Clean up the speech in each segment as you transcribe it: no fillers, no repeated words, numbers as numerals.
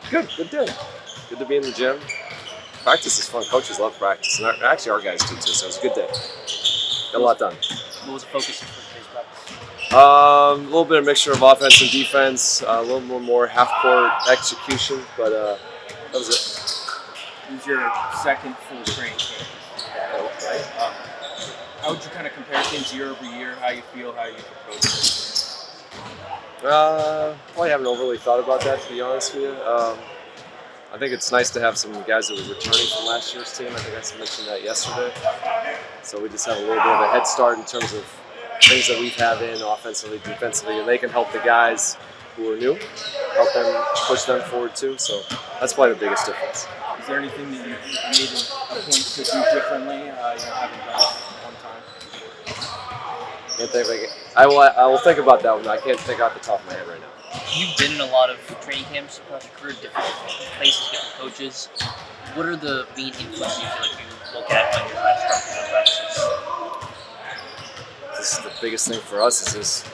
Good day. Good to be in the gym. Practice is fun. Coaches love practice, and actually our guys do too. So it was a good day. Got a lot done. What was the focus for today's practice? A little bit of mixture of offense and defense. A little more half-court execution, but that was it. It was your second full training camp. Right? How would you kind of compare things year over year? How you feel? How you approach it? Probably haven't overly thought about that, to be honest with you. I think it's nice to have some guys that were returning from last year's team. I think I mentioned that yesterday. So we just have a little bit of a head start in terms of things that we've had in offensively, defensively, and they can help the guys who are new, help them push them forward too. So that's probably the biggest difference. Is there anything that you've made a point to do differently? Having done it one time. Can't think I will think about that one. I can't think off the top of my head right now. You've been in a lot of training camps across your career, different places, different coaches. What are the main influences you feel like you look at when you're structuring practices? This is the biggest thing for us is this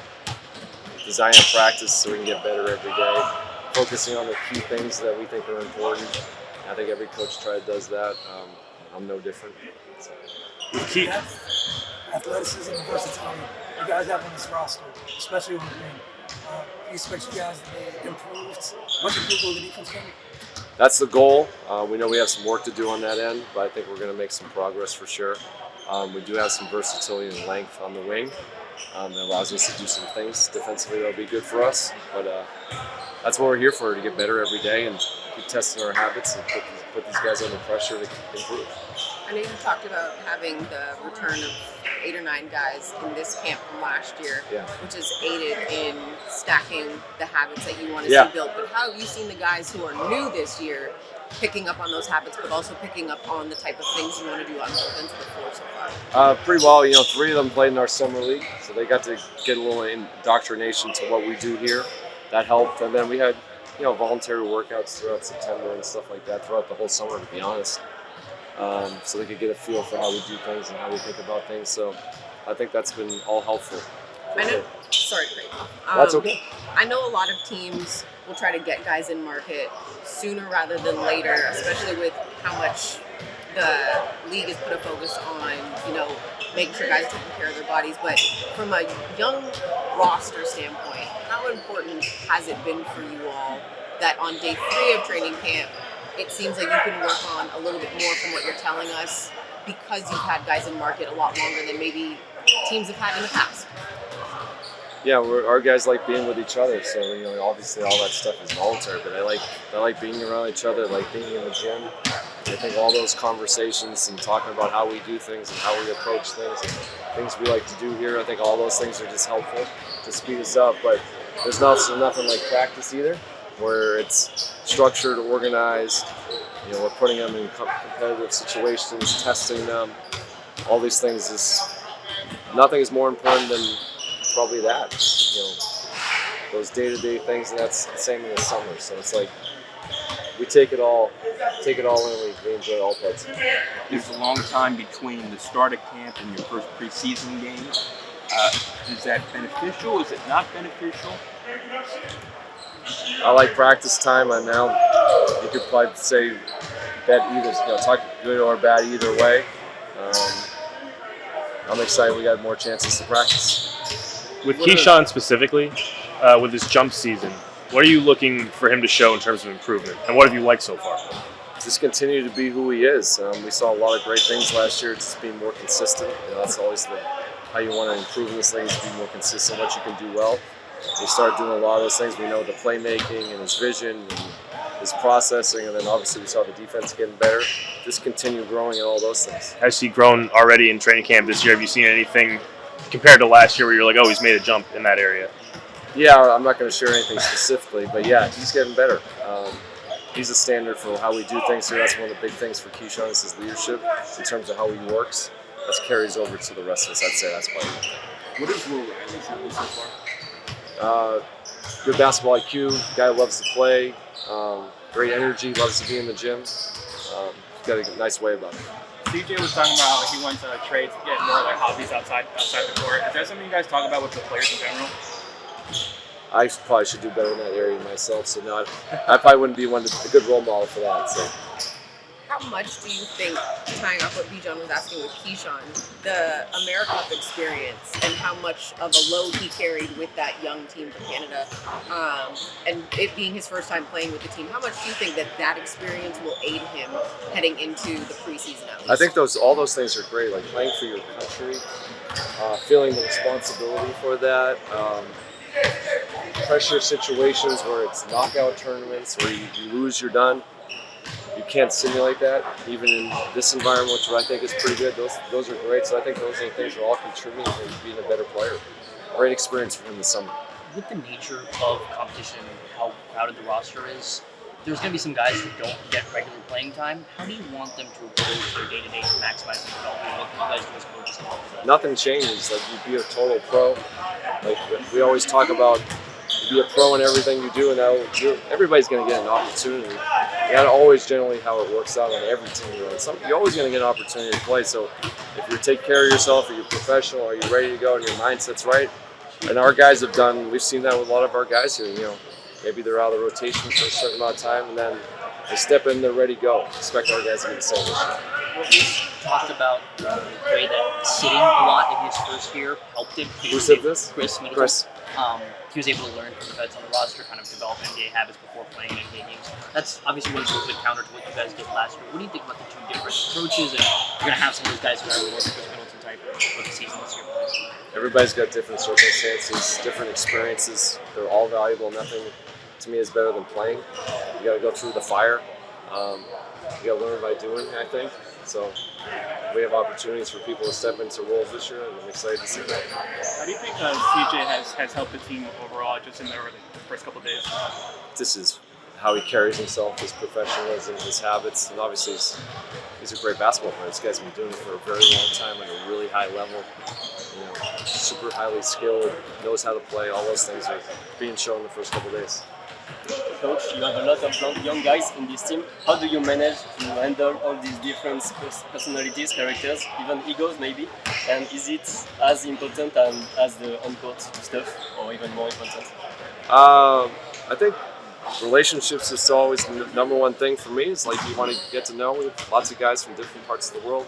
designing practice so we can get better every day, focusing on the key things that we think are important. I think every coach does that. I'm no different. So. With Keefe, athleticism and versatility, you guys have on this roster, especially with me. You expect you guys to be improved? What's improved on the defense game? That's the goal. We know we have some work to do on that end, but I think we're going to make some progress for sure. We do have some versatility and length on the wing that allows us to do some things defensively that'll be good for us. But that's what we're here for, to get better every day and keep testing our habits and put these guys under pressure to improve. I know you talked about having the return of 8 or 9 guys in this camp from last year, which has aided in stacking the habits that you want to see built. But how have you seen the guys who are new this year picking up on those habits, but also picking up on the type of things you want to do on both ends of the floor so far? Pretty well. 3 of them played in our summer league, so they got to get a little indoctrination to what we do here. That helped. And then we had voluntary workouts throughout September and stuff like that throughout the whole summer, to be honest. So they could get a feel for how we do things and how we think about things. So I think that's been all helpful. Sorry, Craig. That's okay. I know a lot of teams will try to get guys in market sooner rather than later, especially with how much the league has put a focus on, making sure guys are taking care of their bodies. But from a young roster standpoint, how important has it been for you all that on day 3 of training camp, it seems like you can work on a little bit more from what you're telling us because you've had guys in market a lot longer than maybe teams have had in the past? Yeah, our guys like being with each other, so obviously all that stuff is voluntary. But I like being around each other, like being in the gym. I think all those conversations and talking about how we do things and how we approach things and things we like to do here, I think all those things are just helpful to speed us up. But there's nothing like practice either, where it's structured, organized. We're putting them in competitive situations, testing them. All these things nothing is more important than probably that. Those day-to-day things, and that's the same in the summer. So it's like we take it all in. We enjoy all parts of it. There's a long time between the start of camp and your first preseason game. Is that beneficial? Is it not beneficial? I like practice time. Now you could probably say bet either, talk good or bad either way. I'm excited we got more chances to practice. With Kyshawn specifically, with his jump season, what are you looking for him to show in terms of improvement, and what have you liked so far? Just continue to be who he is. We saw a lot of great things last year. Just being more consistent. That's always how you want to improve in this thing, is be more consistent, what you can do well. He started doing a lot of those things. We know the playmaking and his vision and his processing, and then obviously we saw the defense getting better. Just continue growing in all those things. Has he grown already in training camp this year? Have you seen anything compared to last year where you're like, oh, he's made a jump in that area? Yeah, I'm not going to share anything specifically, but yeah, he's getting better. He's a standard for how we do things here. That's one of the big things for Kyshawn is his leadership in terms of how he works. That carries over to the rest of us. I'd say that's probably. What is 𝗦𝗢𝗢𝗟𝗢𝗪 so far? Good basketball IQ, guy who loves to play, great energy, loves to be in the gym. He's got a nice way about him. CJ was talking about how he wants to trade to get more like hobbies outside the court. Is that something you guys talk about with the players in general? I probably should do better in that area myself. So no, I probably wouldn't be a good role model for that. So. How much do you think, tying off what 𝗙𝗢𝗟 was asking with Kyshawn, the AmeriCup experience and how much of a load he carried with that young team for Canada, and it being his first time playing with the team, how much do you think that experience will aid him heading into the preseason at least? I think all those things are great, like playing for your country, feeling the responsibility for that, pressure situations where it's knockout tournaments where you lose, you're done. You can't simulate that, even in this environment, which I think is pretty good. Those are great. So I think those are the things that are all contributing to being a better player. Great experience for him this summer. With the nature of competition, how crowded the roster is, there's going to be some guys who don't get regular playing time. How do you want them to approach their day-to-day to maximize their development? What can you guys do as coaches to help with that? Nothing changes. Like, you be a total pro. Like, we always talk about, you be a pro in everything you do, and everybody's going to get an opportunity. That's always generally how it works out on every team. You're always going to get an opportunity to play. So if you take care of yourself, or you're professional, or you're ready to go, and your mindset's right, and our guys have done. We've seen that with a lot of our guys here. Maybe they're out of the rotation for a certain amount of time, and then they step in, they're ready to go. Expect our guys to be the same this year. We talked about the way that sitting a lot in his first year helped him. Who said this? Chris. He was able to learn from the vets on the roster, kind of develop NBA habits before playing NBA games. That's obviously one of the counter to what you guys did last year. What do you think about the two different approaches? And you're going to have some of those guys who are more Chris Middleton type for the season this year. Everybody's got different circumstances, different experiences. They're all valuable. Nothing to me is better than playing. You got to go through the fire. You got to learn by doing, I think. So we have opportunities for people to step into roles this year, and I'm excited to see that. How do you think CJ has helped the team overall just in the first couple of days? This is how he carries himself, his professionalism, his habits, and obviously he's a great basketball player. This guy's been doing it for a very long time at a really high level. Super highly skilled, knows how to play. All those things are being shown the first couple of days. Coach, you have a lot of young guys in this team. How do you manage to handle all these different personalities, characters, even egos maybe? And is it as important as the on-court stuff, or even more important? I think relationships is always the number one thing for me. It's like you want to get to know. We have lots of guys from different parts of the world,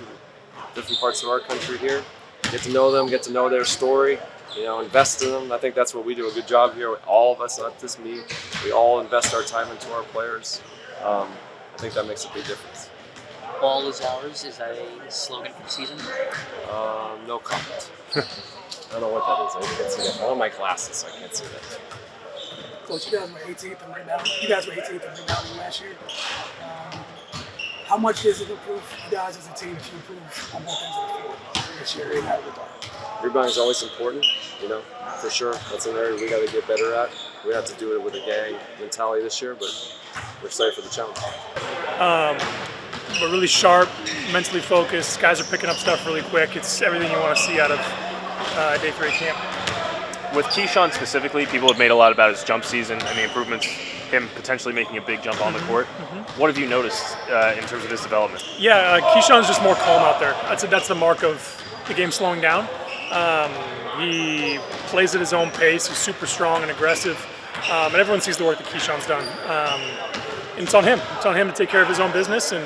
different parts of our country here. Get to know them, get to know their story. Invest in them. I think that's what we do a good job here. All of us, not just me, we all invest our time into our players. I think that makes a big difference. All is ours. Is that a slogan for the season? No comment. I don't know what that is. I can't see that. I don't have my glasses, so I can't see that. Coach, you guys were 18th in rebounding. You guys were 18th in rebounding last year. How much does it improve you guys as a team if you improve on both ends of the floor this year in that regard? Rebounding is always important, for sure. That's an area we got to get better at. We have to do it with a gang mentality this year, but we're excited for the challenge. We're really sharp, mentally focused. Guys are picking up stuff really quick. It's everything you want to see out of day 3 camp. With Kyshawn specifically, people have made a lot about his jump season and the improvements, him potentially making a big jump on the court. What have you noticed in terms of his development? Yeah, Keyshawn's just more calm out there. That's the mark of the game slowing down. He plays at his own pace. He's super strong and aggressive, and everyone sees the work that Kyshawn's done. And it's on him. It's on him to take care of his own business and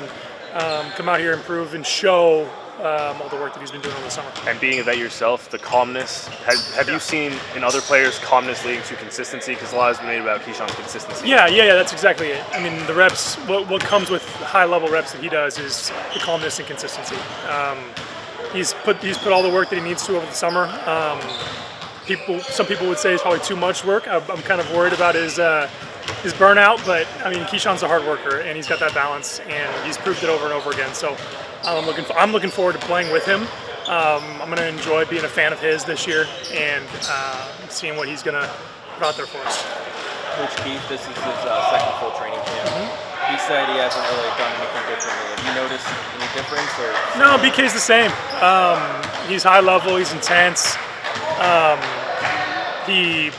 come out here, improve, and show all the work that he's been doing over the summer. And being a vet yourself, the calmness, have you seen in other players calmness leading to consistency? Because a lot has been made about Kyshawn's consistency. Yeah, that's exactly it. I mean, the reps, what comes with high-level reps that he does is the calmness and consistency. He's put all the work that he needs to over the summer. Some people would say it's probably too much work. I'm kind of worried about his burnout, but I mean, Kyshawn's a hard worker and he's got that balance, and he's proved it over and over again. So I'm looking forward to playing with him. I'm going to enjoy being a fan of his this year and seeing what he's going to put out there for us. Coach Keefe, this is his second full training camp. He said he hasn't really done anything differently. Have you noticed any difference? No, BK's the same. He's high level, he's intense. He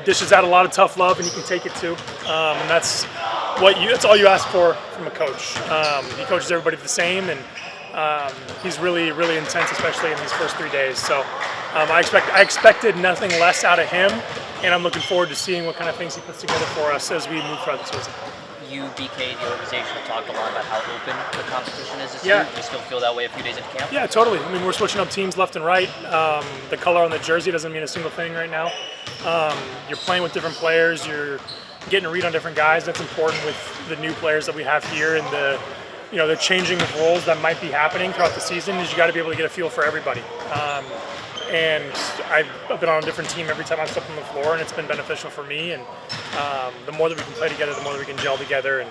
dishes out a lot of tough love, and he can take it too. And that's all you ask for from a coach. He coaches everybody the same, and he's really, really intense, especially in these first 3 days. So I expected nothing less out of him, and I'm looking forward to seeing what kind of things he puts together for us as we move throughout the season. You, BK, the organization, have talked a lot about how open the competition is this Yeah. year. Do you still feel that way a few days into camp? Yeah, totally. I mean, we're switching up teams left and right. The color on the jersey doesn't mean a single thing right now. You're playing with different players. You're getting a read on different guys. That's important with the new players that we have here and the changing of roles that might be happening throughout the season. Is you got to be able to get a feel for everybody. And I've been on a different team every time I've stepped on the floor, and it's been beneficial for me. And the more that we can play together, the more that we can gel together. And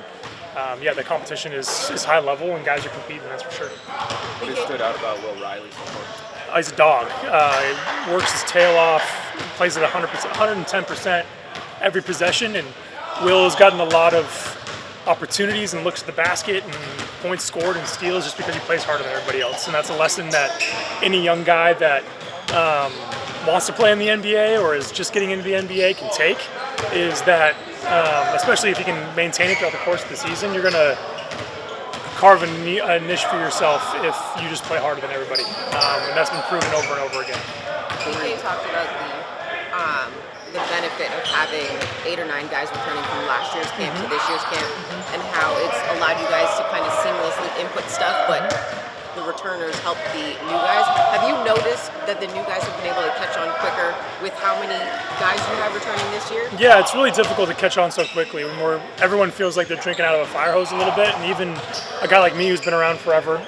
the competition is high level, and guys are competing, that's for sure. What has stood out about 𝗙𝗢𝗖𝗓 so far? He's a dog. He works his tail off, plays at 100%, 110% every possession, and Will has gotten a lot of opportunities and looks at the basket and points scored and steals just because he plays harder than everybody else. And that's a lesson that any young guy that wants to play in the NBA or is just getting into the NBA can take, is that especially if you can maintain it throughout the course of the season, you're going to carve a niche for yourself if you just play harder than everybody. And that's been proven over and over again. BK talked about the benefit of having 8 or 9 guys returning from last year's camp to this year's camp, and how it's allowed you guys to kind of seamlessly input stuff, but the returners help the new guys. Have you noticed that the new guys have been able to catch on quicker with how many guys you have returning this year? Yeah, it's really difficult to catch on so quickly when everyone feels like they're drinking out of a fire hose a little bit, and even a guy like me who's been around forever,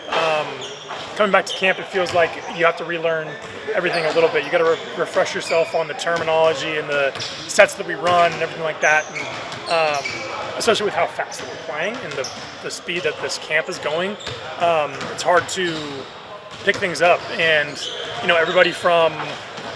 coming back to camp, it feels like you have to relearn everything a little bit. You got to refresh yourself on the terminology and the sets that we run and everything like that, and especially with how fast that we're playing and the speed that this camp is going. It's hard to pick things up, and everybody from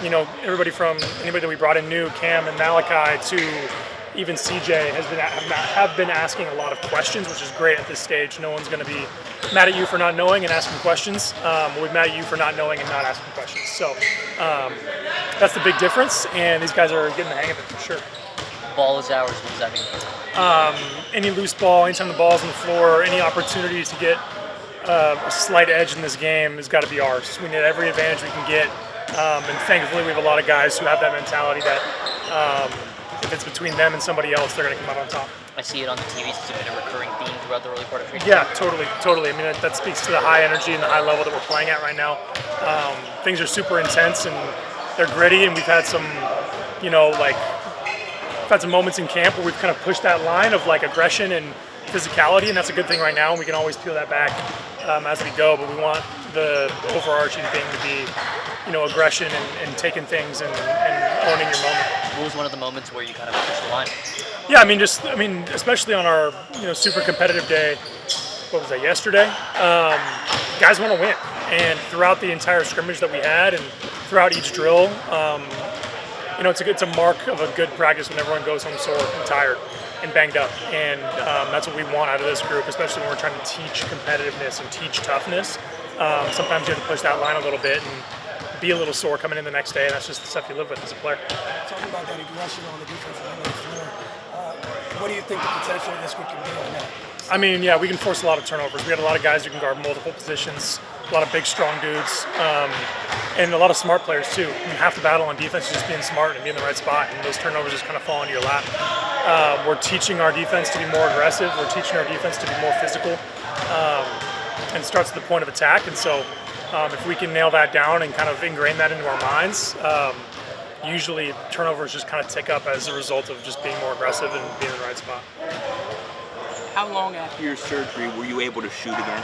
anybody that we brought in new, Cam and Malachi, to even CJ have been asking a lot of questions, which is great at this stage. No one's going to be mad at you for not knowing and asking questions. We're mad at you for not knowing and not asking questions. So that's the big difference, and these guys are getting the hang of it for sure. Ball is ours. What does that mean? Any loose ball, anytime the ball's on the floor, any opportunities to get a slight edge in this game has got to be ours. We need every advantage we can get, and thankfully we have a lot of guys who have that mentality that if it's between them and somebody else, they're going to come out on top. I see it on the TV. It's been a recurring theme throughout the early part of training. Yeah, totally. I mean, that speaks to the high energy and the high level that we're playing at right now. Things are super intense and they're gritty, and we've had some, moments in camp where we've kind of pushed that line of like aggression and physicality, and that's a good thing right now, and we can always peel that back as we go, but we want the overarching thing to be aggression and taking things and owning your moment. What was one of the moments where you kind of pushed the line? Yeah, especially on our super competitive day. What was that, yesterday? Guys want to win, and throughout the entire scrimmage that we had and throughout each drill, it's a mark of a good practice when everyone goes home sore and tired and banged up, and that's what we want out of this group, especially when we're trying to teach competitiveness and teach toughness. Sometimes you have to push that line a little bit and be a little sore coming in the next day, and that's just the stuff you live with as a player. Talking about that aggression on the defensive end of the floor, what do you think the potential of this group can be on that? We can force a lot of turnovers. We had a lot of guys who can guard multiple positions, a lot of big, strong dudes, and a lot of smart players too. Half the battle on defense is just being smart and being in the right spot, and those turnovers just kind of fall into your lap. We're teaching our defense to be more aggressive. We're teaching our defense to be more physical, and it starts at the point of attack. And so if we can nail that down and kind of ingrain that into our minds, usually turnovers just kind of tick up as a result of just being more aggressive and being in the right spot. How long after your surgery were you able to shoot again?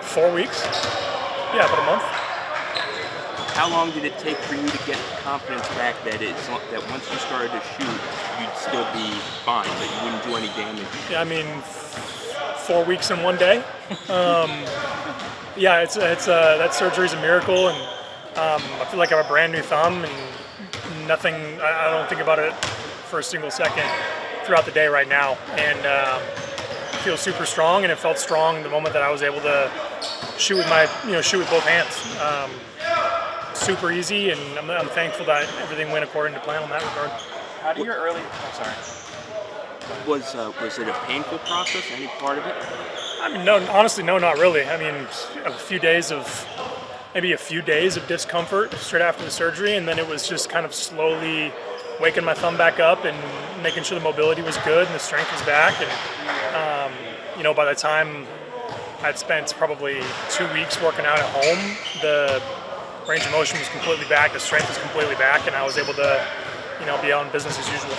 4 weeks. Yeah, about a month. How long did it take for you to get confidence back that once you started to shoot, you'd still be fine, that you wouldn't do any damage? Yeah, 4 weeks in one day. That surgery's a miracle, and I feel like I have a brand new thumb, and I don't think about it for a single second throughout the day right now, and I feel super strong, and it felt strong the moment that I was able to shoot with both hands. Super easy, and I'm thankful that everything went according to plan in that regard. How do your early? I'm sorry. Was it a painful process? Any part of it? I mean, no, honestly, no, not really. I mean, maybe a few days of discomfort straight after the surgery, and then it was just kind of slowly waking my thumb back up and making sure the mobility was good and the strength was back. And by the time I'd spent probably 2 weeks working out at home, the range of motion was completely back, the strength was completely back, and I was able to, be on business as usual.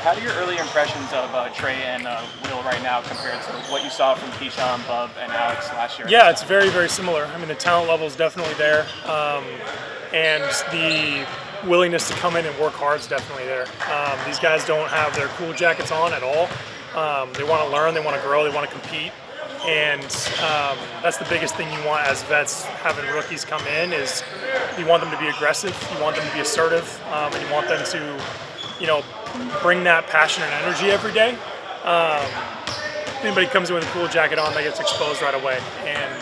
How do your early impressions of Trey and Will right now compare to what you saw from Kyshawn, Bub, and Alex last year? Yeah, it's very, very similar. I mean, the talent level is definitely there, and the willingness to come in and work hard is definitely there. These guys don't have their cool jackets on at all. They want to learn, they want to grow, they want to compete, and that's the biggest thing you want as vets having rookies come in is you want them to be aggressive, you want them to be assertive, and you want them to, bring that passion and energy every day. Anybody comes in with a cool jacket on, they gets exposed right away, and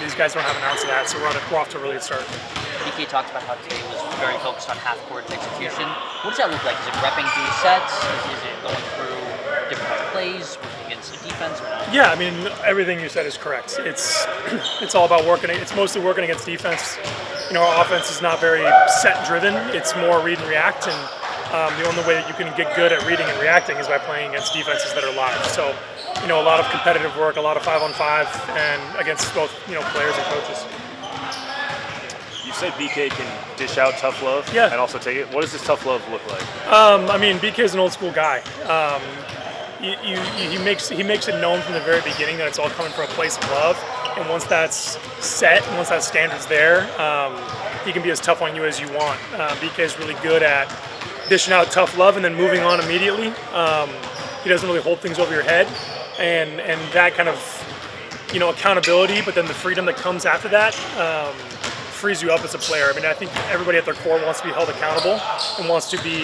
these guys don't have an ounce of that, so we're off to a really good start. BK talked about how today was very focused on half-court execution. What does that look like? Is it repping through sets? Is it going through different plays, working against the defense, or not? Yeah, I mean, everything you said is correct. It's all about working. It's mostly working against defense. Our offense is not very set-driven. It's more read and react, and the only way that you can get good at reading and reacting is by playing against defenses that are live. So, a lot of competitive work, a lot of 5-on-5, and against both, players and coaches. You said BK can dish out tough love and also take it. What does this tough love look like? I mean, BK is an old school guy. He makes it known from the very beginning that it's all coming from a place of love. And once that's set, and once that standard's there, he can be as tough on you as you want. BK is really good at dishing out tough love and then moving on immediately. He doesn't really hold things over your head, and that kind of accountability, but then the freedom that comes after that frees you up as a player. I mean, I think everybody at their core wants to be held accountable and wants to be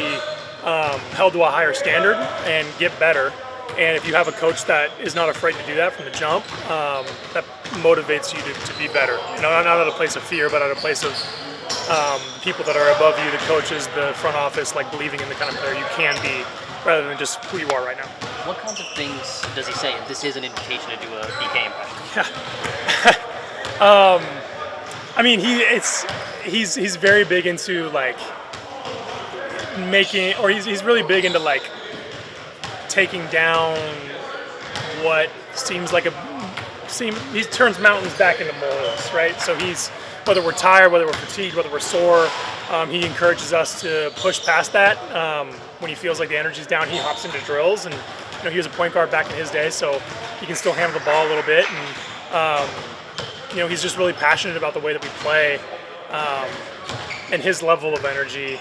held to a higher standard and get better. And if you have a coach that is not afraid to do that from the jump, that motivates you to be better. Not at a place of fear, but at a place of people that are above you, the coaches, the front office, like believing in the kind of player you can be rather than just who you are right now. What kinds of things does he say? This is an invitation to do a BK impression. Yeah. I mean, he's very big into like making, or he's really big into like taking down what seems like he turns mountains back into molehills, right? So whether we're tired, whether we're fatigued, whether we're sore, he encourages us to push past that. When he feels like the energy's down, he hops into drills, and he was a point guard back in his day, so he can still handle the ball a little bit, and he's just really passionate about the way that we play, and his level of energy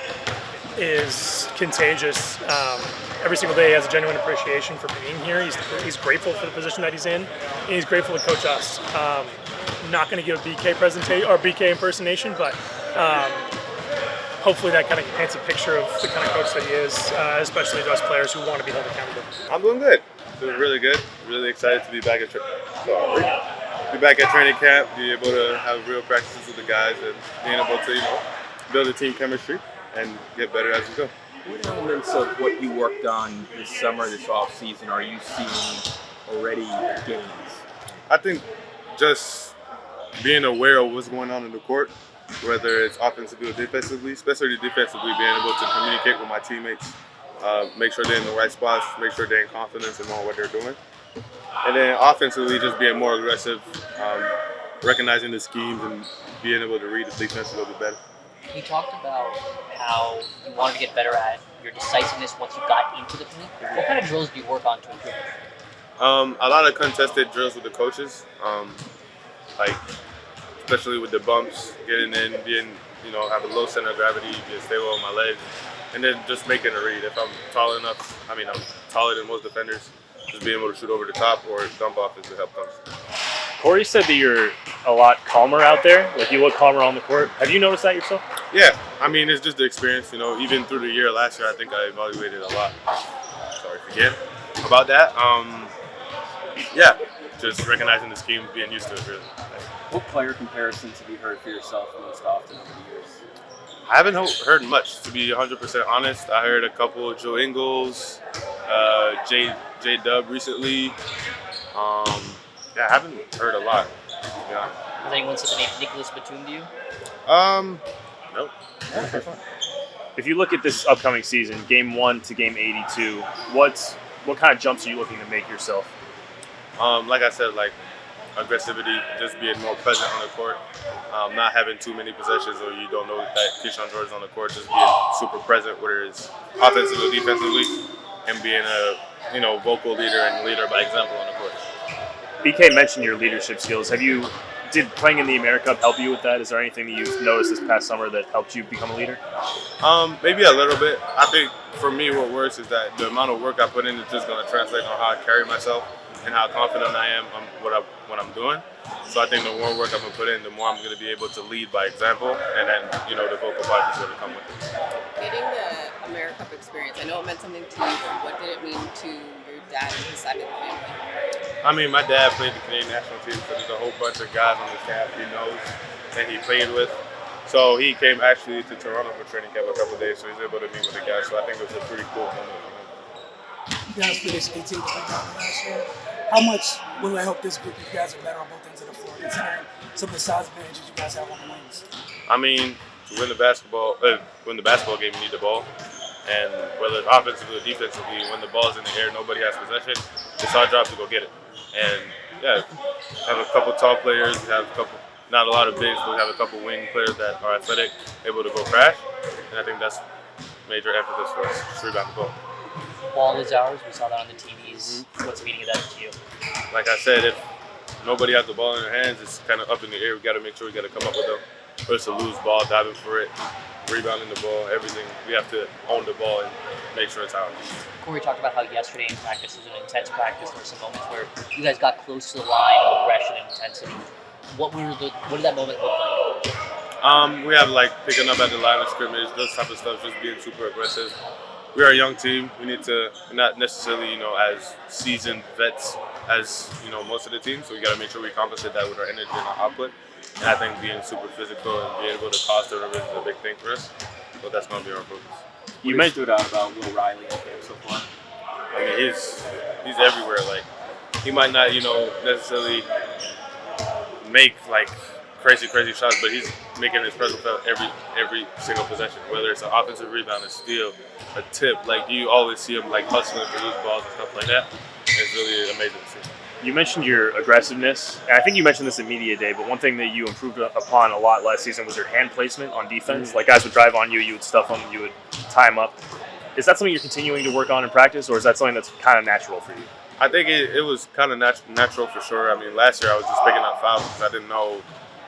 is contagious. Every single day he has a genuine appreciation for being here. He's grateful for the position that he's in, and he's grateful to coach us. I'm not going to give a BK presentation or BK impersonation, but hopefully that kind of paints a picture of the kind of coach that he is, especially to us players who want to be held accountable. I'm doing good. Doing really good. Really excited to be back at training camp, be able to have real practices with the guys, and being able to build a team chemistry and get better as we go. What elements of what you worked on this summer, this off season, are you seeing already gains? I think just being aware of what's going on in the court, whether it's offensively or defensively, especially defensively, being able to communicate with my teammates, make sure they're in the right spots, make sure they're in confidence in knowing what they're doing. And then offensively, just being more aggressive, recognizing the schemes and being able to read the defense a little bit better. You talked about how you wanted to get better at your decisiveness once you got into the team. What kind of drills do you work on to improve? A lot of contested drills with the coaches, like especially with the bumps, getting in, being, have a low center of gravity, be stable on my legs, and then just making a read. If I'm tall enough, I'm taller than most defenders, just being able to shoot over the top or dump off as the help comes. Corey said that you're a lot calmer out there. Like, you look calmer on the court. Have you noticed that yourself? Yeah, it's just the experience. Even through the year last year, I think I evaluated a lot. Sorry again about that. Yeah, just recognizing the scheme, being used to it, really. What player comparisons have you heard for yourself most often over the years? I haven't heard much, to be 100% honest. I heard a couple of Joe Ingles, J-Dub recently. Yeah, I haven't heard a lot. Yeah. Has anyone said the name Nicholas Batum to you? Nope. If you look at this upcoming season, game 1 to game 82, what kind of jumps are you looking to make yourself? Like I said, like aggressivity, just being more present on the court, not having too many possessions or you don't know that Kyshawn Jordan's on the court, just being super present, whether it's offensively or defensively, and being a vocal leader and leader by example on the court. BK mentioned your leadership skills. Did playing in the America Cup help you with that? Is there anything that you've noticed this past summer that helped you become a leader? Maybe a little bit. I think for me what works is that the amount of work I put in is just going to translate on how I carry myself and how confident I am on what I'm doing. So I think the more work I'm going to put in, the more I'm going to be able to lead by example, and then the vocal part is going to come with it. Getting the America Cup experience, I know it meant something to you, but what did it mean to your dad and his side of the family? I mean, my dad played the Canadian national team, so there's a whole bunch of guys on the staff he knows and he played with. So he came actually to Toronto for training camp a couple of days, so he's able to meet with the guys. So I think it was a pretty cool moment for him. You guys finished 18th last year. How much will it help this group if you guys are better on both ends of the floor, considering some of the size advantages you guys have on the wings? I mean, to win the basketball game, you need the ball. And whether it's offensively or defensively, when the ball's in the air, nobody has possession. It's our job to go get it. And yeah, we have a couple tall players. We have not a lot of bigs, but we have a couple wing players that are athletic, able to go crash. And I think that's major emphasis for us, just rebound the ball. Ball is ours. We saw that on the TVs. What's the meaning of that to you? Like I said, if nobody has the ball in their hands, it's kind of up in the air. We got to make sure we got to come up with them. Or it's a loose ball, diving for it, rebounding the ball, everything. We have to own the ball and make sure it's ours. Corey talked about how yesterday in practice was an intense practice. There were some moments where you guys got close to the line of aggression and intensity. What did that moment look like? We have picking up at the line of scrimmage, those type of stuff, just being super aggressive. We are a young team. We need to not necessarily, as seasoned vets as most of the teams. So we got to make sure we compensate that with our energy and our output. And I think being super physical and being able to cause turnovers is a big thing for us. So that's going to be our focus. You stood out about Will Riley in camp so far. I mean, he's everywhere. He might not, necessarily make crazy shots, but he's making his presence felt every single possession. Whether it's an offensive rebound, a steal, a tip, you always see him hustling for loose balls and stuff like that. It's really amazing to see. You mentioned your aggressiveness, and I think you mentioned this at Media Day, but one thing that you improved upon a lot last season was your hand placement on defense. Mm-hmm. Guys would drive on you, you would stuff them, you would tie them up. Is that something you're continuing to work on in practice, or is that something that's kind of natural for you? I think it was kind of natural for sure. I mean, last year I was just picking up fouls because I didn't know.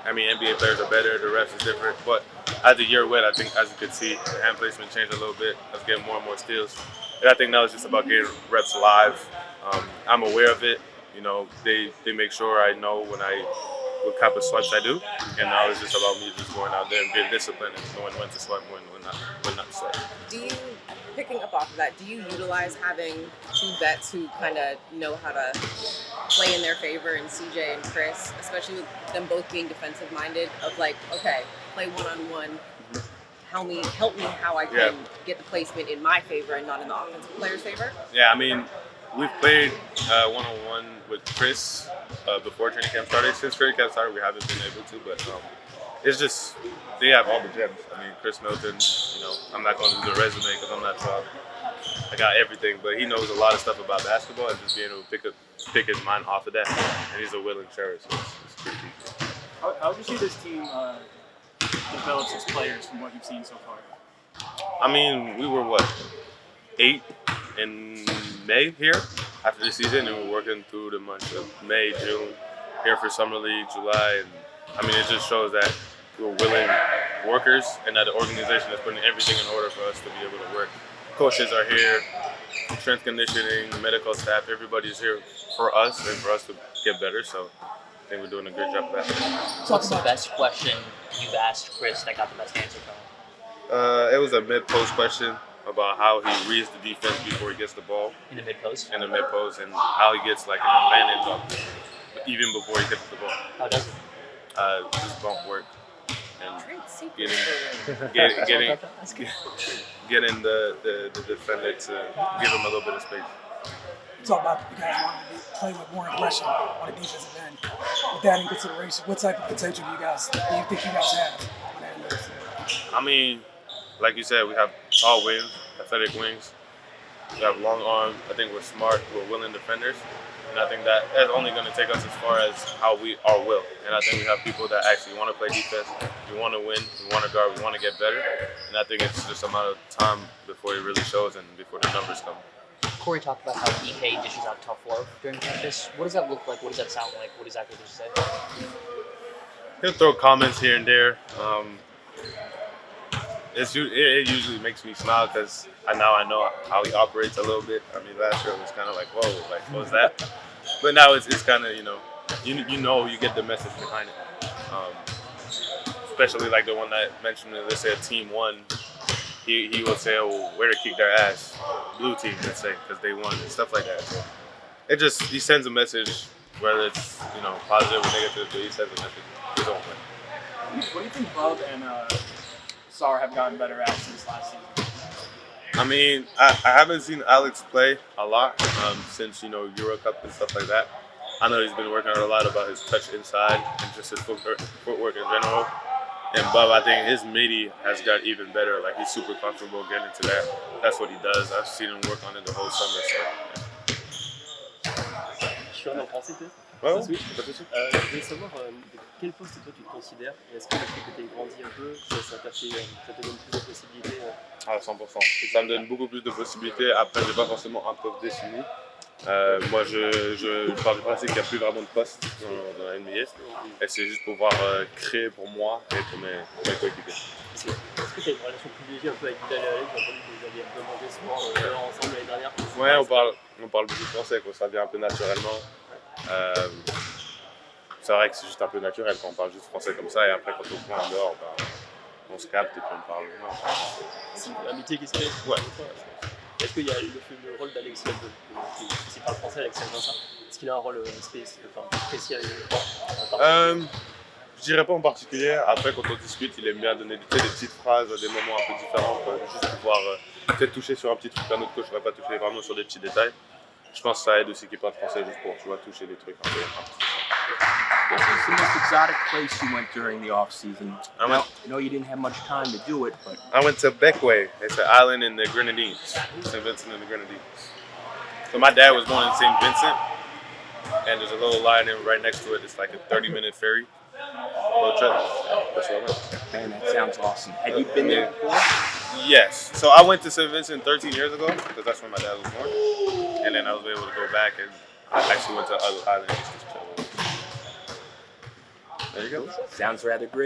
I mean, NBA players are better, the refs is different, but as the year went, I think as you could see, the hand placement changed a little bit. I was getting more and more steals. And I think now it's just about getting reps live. I'm aware of it. They make sure I know what type of swipes I do, and now it's just about me just going out there and being disciplined and knowing when to swipe and when not to swipe. Picking up off of that, do you utilize having two vets who kind of know how to play in their favor, and CJ and Chris, especially with them both being defensive minded, of okay, play one-on-one, help me how I can get the placement in my favor and not in the offensive player's favor? Yeah, I mean, we've played one-on-one with Chris before training camp started. Since training camp started, we haven't been able to, but it's just, they have all the gems. I mean, Chris Milton, I'm not going to do the resume because I'm not trying. I got everything, but he knows a lot of stuff about basketball and just being able to pick his mind off of that. And he's a willing sharer, so it's pretty easy. How would you see this team develop as players from what you've seen so far? I mean, we were 8 in May here after the season, and we're working through the months of May, June, here for Summer League, July, and I mean, it just shows that we're willing workers and that the organization is putting everything in order for us to be able to work. Coaches are here, strength conditioning, medical staff, everybody's here for us and for us to get better, so I think we're doing a good job of that. What's the best question you've asked Chris that got the best answer from him? It was a mid-post question about how he reads the defense before he gets the ball. In the mid-post? In the mid-post, and how he gets an advantage of even before he gets the ball. How does it? Just bump work and getting the defender to give him a little bit of space. You talk about you guys wanting to play with more aggression on the defensive end. With that in consideration, what type of potential do you think you guys have on that end of the field? I mean, like you said, we have tall wings, athletic wings. We have long arms. I think we're smart. We're willing defenders. And I think that's only going to take us as far as how we are will. And I think we have people that actually want to play defense. We want to win. We want to guard. We want to get better. And I think it's just a matter of time before it really shows and before the numbers come. Corey talked about how DK dishes out tough love during practice. What does that look like? What does that sound like? What exactly does he say? He'll throw comments here and there. It usually makes me smile because I know how he operates a little bit. I mean, last year it was kind of like, whoa, like what was that? But now it's kind of, you get the message behind it. Especially like the one that mentioned, let's say a team won, he would say, oh, where to kick their ass, blue team, let's say, because they won and stuff like that. So he sends a message, whether it's positive or negative, but he sends a message. We don't win. What do you think Bub and Sar have gotten better at since last season? I mean, I haven't seen Alex play a lot since, Euro Cup and stuff like that. I know he's been working on a lot about his touch inside and just his footwork in general. And Bub, I think his midi has got even better. Like, he's super comfortable getting into that. That's what he does. I've seen him work on it the whole summer. So, Kyshawn en français peut-être? ouais, Ça switch. pas de souci. Je voulais savoir quel poste toi tu te considères et est-ce que le fait que tu aies grandi un peu, ça te donne plus de possibilités À 100%. Ça me donne beaucoup plus de possibilités. Après, j'ai pas forcément un poste défini. Moi, je pars du principe qu'il n'y a plus vraiment de poste dans la NBA. Et c'est juste pouvoir créer pour moi et pour mes coéquipiers. Est-ce que tu as une relation privilégiée un peu avec Vidal et Alex? J'ai entendu que vous aviez un peu mangé souvent ensemble l'année dernière. Ouais, on parle beaucoup français, quoi. Ça vient un peu naturellement. C'est vrai que c'est juste un peu naturel quand on parle juste français comme ça et après quand on se voit en dehors, on se capte et puis on parle. C'est une amitié qui se crée. Ouais. Est-ce qu'il y a le rôle d'Alex qui parle français, Alex Vincent? Est-ce qu'il a un rôle précis avec lui? Je dirais pas en particulier. Après, quand on discute, il aime bien donner des petites phrases à des moments un peu différents, quoi. Juste pouvoir peut-être toucher sur un petit truc qu'un autre coach n'aurait pas touché, vraiment sur des petits détails. Je pense que ça aide aussi qu'il parle français juste pour toucher des trucs un peu. What was the most exotic place you went during the off season? I know you didn't have much time to do it, but I went to Beckway. It's an island in the Grenadines, St. Vincent and the Grenadines. So my dad was born in St. Vincent, and there's a little island right next to it. It's like a 30-minute ferry boat trip. That's where I went. man, that sounds awesome. Have you been there before? Yes. So I went to St. Vincent 13 years ago because that's when my dad was born, and then I was able to go back and I actually went to other islands just to chill. There you go. Sounds rather great.